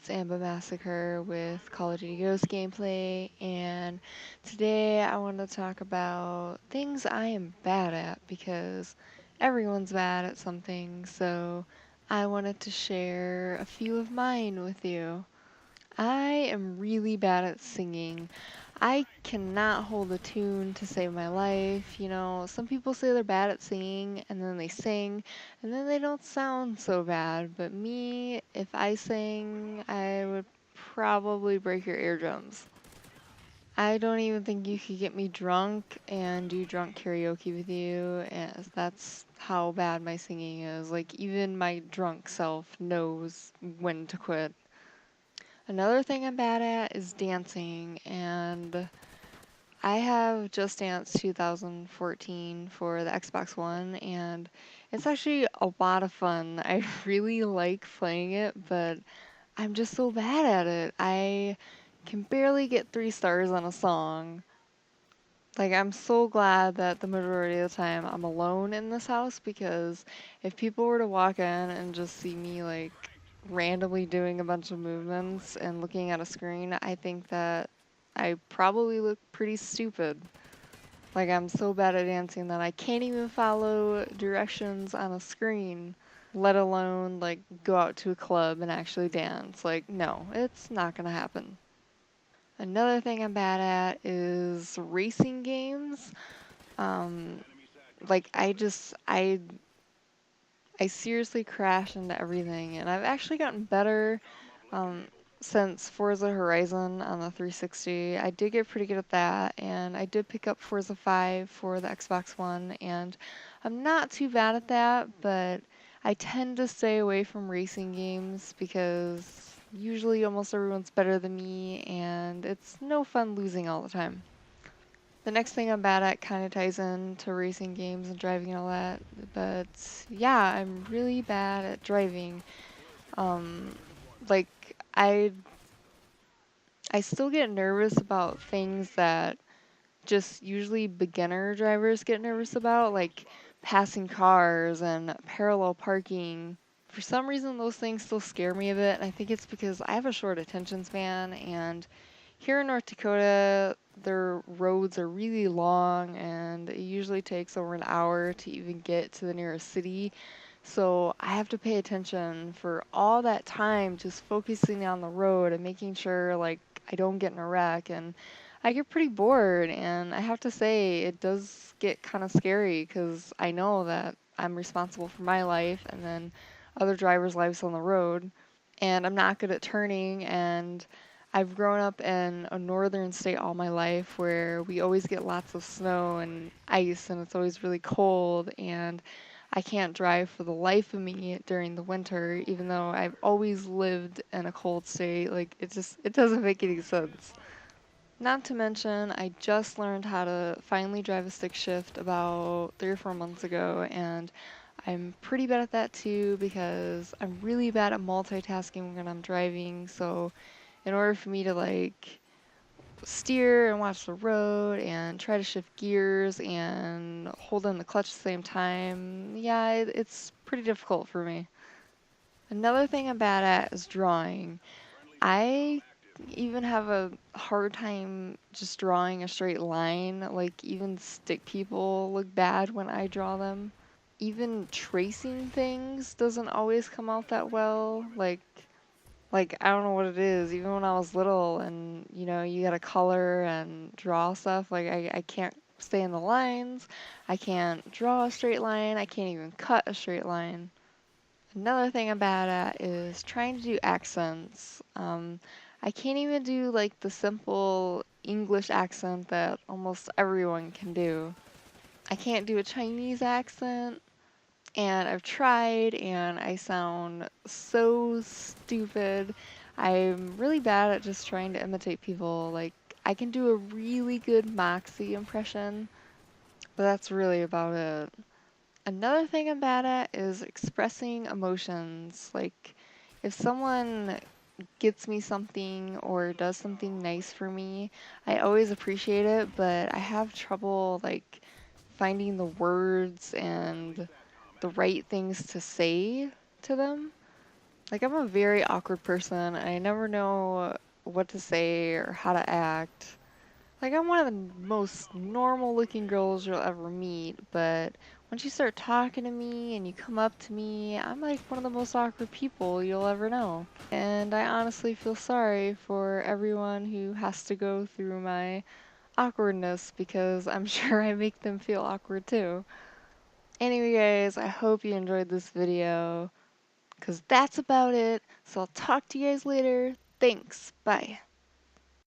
it's Amba Massacre with Call of Duty Ghost gameplay, and today I want to talk about things I am bad at because everyone's bad at something, so I wanted to share a few of mine with you. I am really bad at singing. I cannot hold a tune to save my life. Some people say they're bad at singing and then they sing and then they don't sound so bad. But me, if I sang, I would probably break your eardrums. I don't even think you could get me drunk and do drunk karaoke with you, as that's how bad my singing is. Like, even my drunk self knows when to quit. Another thing I'm bad at is dancing, and I have Just Dance 2014 for the Xbox One, and it's actually a lot of fun. I really like playing it, but I'm just so bad at it. I can barely get 3 stars on a song. Like, I'm so glad that the majority of the time I'm alone in this house because if people were to walk in and just see me, like, randomly doing a bunch of movements and looking at a screen, I think that I probably look pretty stupid. Like, I'm so bad at dancing that I can't even follow directions on a screen, let alone, like, go out to a club and actually dance. Like, no, it's not gonna happen. Another thing I'm bad at is racing games. Um, like I seriously crash into everything, and I've actually gotten better um, since Forza Horizon on the 360. I did get pretty good at that, and I did pick up Forza 5 for the Xbox One, and I'm not too bad at that, but I tend to stay away from racing games because usually almost everyone's better than me, and it's no fun losing all the time. The next thing I'm bad at kind of ties into racing games and driving and all that, but yeah, I'm really bad at driving. Um, like I I still get nervous about things that just usually beginner drivers get nervous about, like passing cars and parallel parking. For some reason, those things still scare me a bit, and I think it's because I have a short attention span, and here in North Dakota, their roads are really long, and it usually takes over an hour to even get to the nearest city. So I have to pay attention for all that time, just focusing on the road and making sure, like, I don't get in a wreck. And I get pretty bored, and I have to say, it does get kind of scary because I know that I'm responsible for my life and then other drivers' lives on the road. And I'm not good at turning, and I've grown up in a northern state all my life where we always get lots of snow and ice, and it's always really cold, and I can't drive for the life of me during the winter, even though I've always lived in a cold state. Like, it doesn't make any sense. Not to mention, I just learned how to finally drive a stick shift about 3 or 4 months ago, and I'm pretty bad at that too because I'm really bad at multitasking when I'm driving. So, in order for me to like steer and watch the road and try to shift gears and hold in the clutch at the same time, yeah, it's pretty difficult for me. Another thing I'm bad at is drawing. I even have a hard time just drawing a straight line. Like, even stick people look bad when I draw them. Even tracing things doesn't always come out that well. Like I don't know what it is. Even when I was little and you gotta color and draw stuff, like I can't stay in the lines. I can't draw a straight line. I can't even cut a straight line. Another thing I'm bad at is trying to do accents. I can't even do like the simple English accent that almost everyone can do. I can't do a Chinese accent, and I've tried, and I sound so stupid. I'm really bad at just trying to imitate people. Like, I can do a really good Moxie impression, but that's really about it. Another thing I'm bad at is expressing emotions. Like, if someone gets me something or does something nice for me, I always appreciate it, but I have trouble, like, finding the words and the right things to say to them. Like, I'm a very awkward person. I never know what to say or how to act. Like, I'm one of the most normal looking girls you'll ever meet, but once you start talking to me and you come up to me, I'm like one of the most awkward people you'll ever know. And I honestly feel sorry for everyone who has to go through my awkwardness because I'm sure I make them feel awkward too. Anyway, guys, I hope you enjoyed this video because that's about it. So I'll talk to you guys later. Thanks. Bye.